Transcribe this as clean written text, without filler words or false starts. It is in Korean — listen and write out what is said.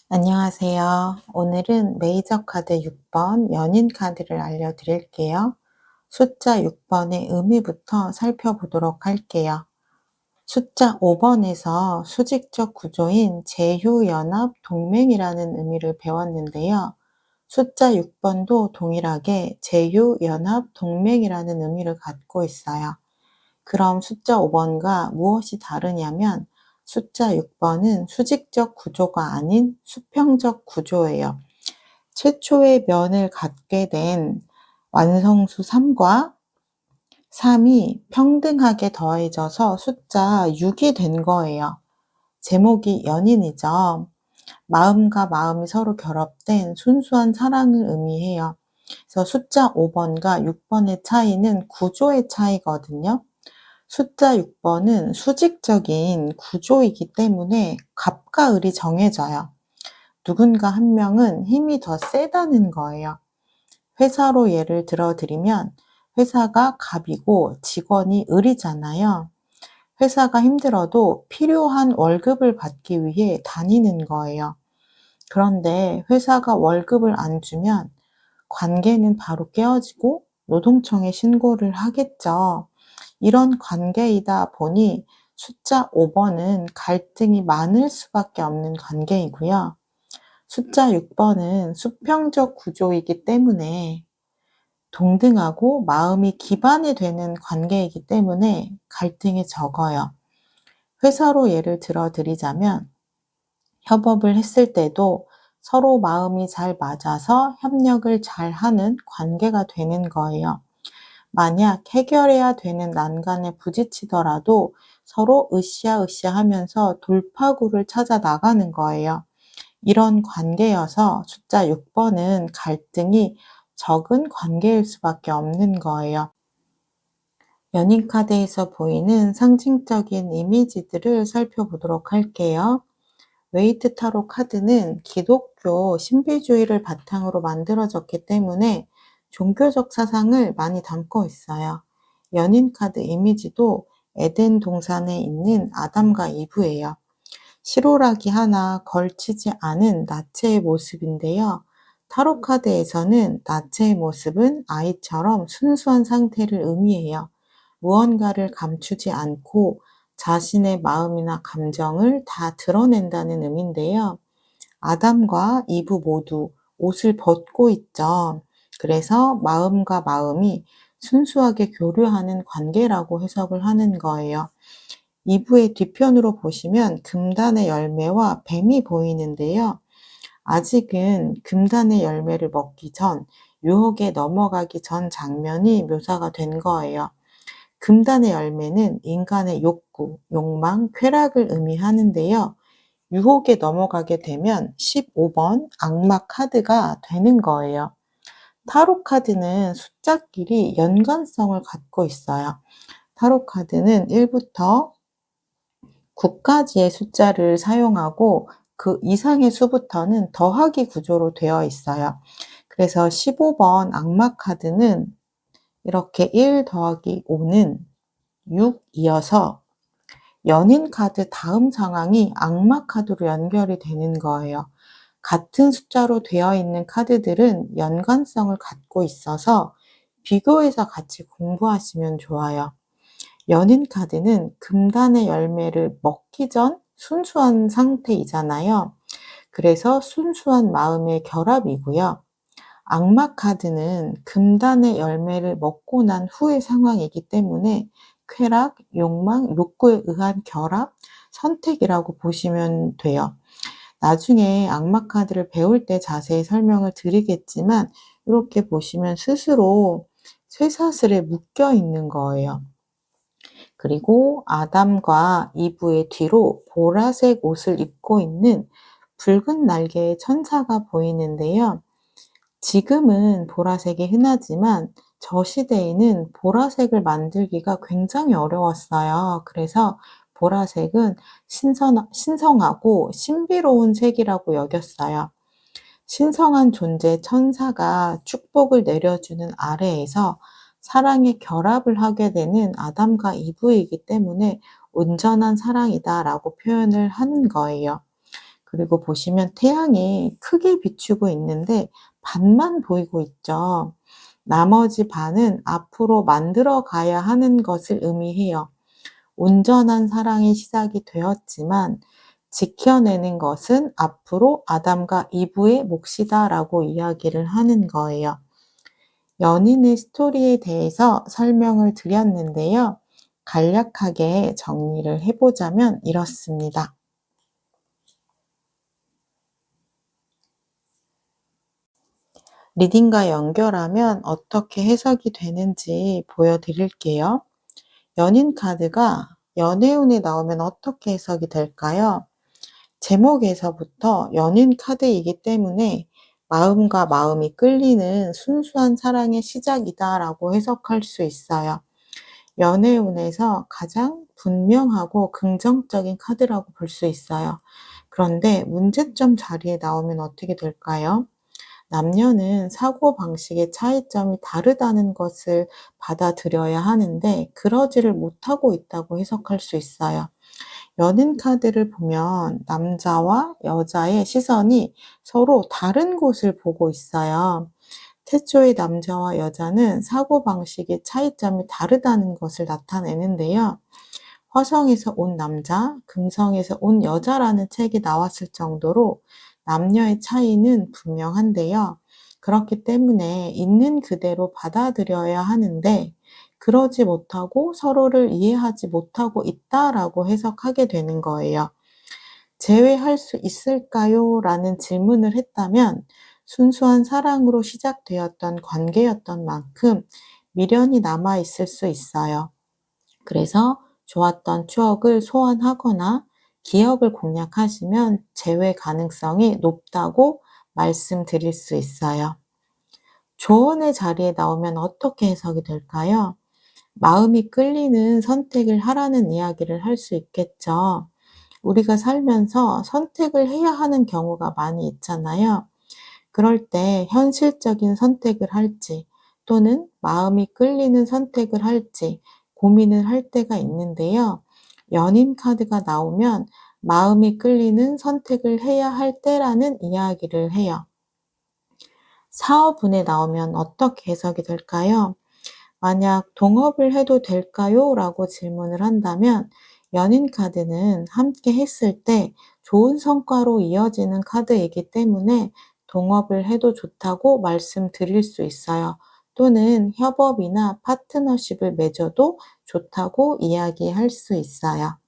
안녕하세요. 오늘은 메이저 카드 6번 연인 카드를 알려드릴게요. 숫자 6번의 의미부터 살펴보도록 할게요. 숫자 5번에서 수직적 구조인 제휴연합 동맹이라는 의미를 배웠는데요. 숫자 6번도 동일하게 제휴연합 동맹이라는 의미를 갖고 있어요. 그럼 숫자 5번과 무엇이 다르냐면 숫자 6번은 수직적 구조가 아닌 수평적 구조예요. 최초의 면을 갖게 된 완성수 3과 3이 평등하게 더해져서 숫자 6이 된 거예요. 제목이 연인이죠. 마음과 마음이 서로 결합된 순수한 사랑을 의미해요. 그래서 숫자 5번과 6번의 차이는 구조의 차이거든요. 숫자 6번은 수직적인 구조이기 때문에 갑과 을이 정해져요. 누군가 한 명은 힘이 더 세다는 거예요. 회사로 예를 들어드리면 회사가 갑이고 직원이 을이잖아요. 회사가 힘들어도 필요한 월급을 받기 위해 다니는 거예요. 그런데 회사가 월급을 안 주면 관계는 바로 깨어지고 노동청에 신고를 하겠죠. 이런 관계이다 보니 숫자 5번은 갈등이 많을 수밖에 없는 관계이고요. 숫자 6번은 수평적 구조이기 때문에 동등하고 마음이 기반이 되는 관계이기 때문에 갈등이 적어요. 회사로 예를 들어 드리자면 협업을 했을 때도 서로 마음이 잘 맞아서 협력을 잘 하는 관계가 되는 거예요. 만약 해결해야 되는 난간에 부딪히더라도 서로 으쌰으쌰 하면서 돌파구를 찾아 나가는 거예요. 이런 관계여서 숫자 6번은 갈등이 적은 관계일 수밖에 없는 거예요. 연인 카드에서 보이는 상징적인 이미지들을 살펴보도록 할게요. 웨이트 타로 카드는 기독교 신비주의를 바탕으로 만들어졌기 때문에 종교적 사상을 많이 담고 있어요. 연인 카드 이미지도 에덴 동산에 있는 아담과 이브예요. 실오라기 하나 걸치지 않은 나체의 모습인데요. 타로 카드에서는 나체의 모습은 아이처럼 순수한 상태를 의미해요. 무언가를 감추지 않고 자신의 마음이나 감정을 다 드러낸다는 의미인데요. 아담과 이브 모두 옷을 벗고 있죠. 그래서 마음과 마음이 순수하게 교류하는 관계라고 해석을 하는 거예요. 이브의 뒤편으로 보시면 금단의 열매와 뱀이 보이는데요. 아직은 금단의 열매를 먹기 전, 유혹에 넘어가기 전 장면이 묘사가 된 거예요. 금단의 열매는 인간의 욕구, 욕망, 쾌락을 의미하는데요. 유혹에 넘어가게 되면 15번 악마 카드가 되는 거예요. 타로 카드는 숫자끼리 연관성을 갖고 있어요. 타로 카드는 1부터 9까지의 숫자를 사용하고 그 이상의 수부터는 더하기 구조로 되어 있어요. 그래서 15번 악마 카드는 이렇게 1 더하기 5는 6이어서 연인 카드 다음 상황이 악마 카드로 연결이 되는 거예요. 같은 숫자로 되어 있는 카드들은 연관성을 갖고 있어서 비교해서 같이 공부하시면 좋아요. 연인 카드는 금단의 열매를 먹기 전 순수한 상태이잖아요. 그래서 순수한 마음의 결합이고요. 악마 카드는 금단의 열매를 먹고 난 후의 상황이기 때문에 쾌락, 욕망, 욕구에 의한 결합, 선택이라고 보시면 돼요. 나중에 악마 카드를 배울 때 자세히 설명을 드리겠지만 이렇게 보시면 스스로 쇠사슬에 묶여 있는 거예요. 그리고 아담과 이브의 뒤로 보라색 옷을 입고 있는 붉은 날개의 천사가 보이는데요. 지금은 보라색이 흔하지만 저 시대에는 보라색을 만들기가 굉장히 어려웠어요. 그래서 보라색은 신성하고 신비로운 색이라고 여겼어요. 신성한 존재 천사가 축복을 내려주는 아래에서 사랑의 결합을 하게 되는 아담과 이브이기 때문에 온전한 사랑이다라고 표현을 하는 거예요. 그리고 보시면 태양이 크게 비추고 있는데 반만 보이고 있죠. 나머지 반은 앞으로 만들어 가야 하는 것을 의미해요. 온전한 사랑이 시작이 되었지만 지켜내는 것은 앞으로 아담과 이브의 몫이다라고 이야기를 하는 거예요. 연인의 스토리에 대해서 설명을 드렸는데요. 간략하게 정리를 해보자면 이렇습니다. 리딩과 연결하면 어떻게 해석이 되는지 보여드릴게요. 연인 카드가 연애운에 나오면 어떻게 해석이 될까요? 제목에서부터 연인 카드이기 때문에 마음과 마음이 끌리는 순수한 사랑의 시작이다라고 해석할 수 있어요. 연애운에서 가장 분명하고 긍정적인 카드라고 볼 수 있어요. 그런데 문제점 자리에 나오면 어떻게 될까요? 남녀는 사고방식의 차이점이 다르다는 것을 받아들여야 하는데 그러지를 못하고 있다고 해석할 수 있어요. 연인 카드를 보면 남자와 여자의 시선이 서로 다른 곳을 보고 있어요. 태초의 남자와 여자는 사고방식의 차이점이 다르다는 것을 나타내는데요. 화성에서 온 남자, 금성에서 온 여자라는 책이 나왔을 정도로 남녀의 차이는 분명한데요. 그렇기 때문에 있는 그대로 받아들여야 하는데 그러지 못하고 서로를 이해하지 못하고 있다라고 해석하게 되는 거예요. 재회할 수 있을까요? 라는 질문을 했다면 순수한 사랑으로 시작되었던 관계였던 만큼 미련이 남아 있을 수 있어요. 그래서 좋았던 추억을 소환하거나 기억을 공략하시면 재회 가능성이 높다고 말씀드릴 수 있어요. 조언의 자리에 나오면 어떻게 해석이 될까요? 마음이 끌리는 선택을 하라는 이야기를 할 수 있겠죠. 우리가 살면서 선택을 해야 하는 경우가 많이 있잖아요. 그럴 때 현실적인 선택을 할지 또는 마음이 끌리는 선택을 할지 고민을 할 때가 있는데요. 연인 카드가 나오면 마음이 끌리는 선택을 해야 할 때라는 이야기를 해요. 사업운에 나오면 어떻게 해석이 될까요? 만약 동업을 해도 될까요? 라고 질문을 한다면 연인 카드는 함께 했을 때 좋은 성과로 이어지는 카드이기 때문에 동업을 해도 좋다고 말씀드릴 수 있어요. 또는 협업이나 파트너십을 맺어도 좋다고 이야기할 수 있어요.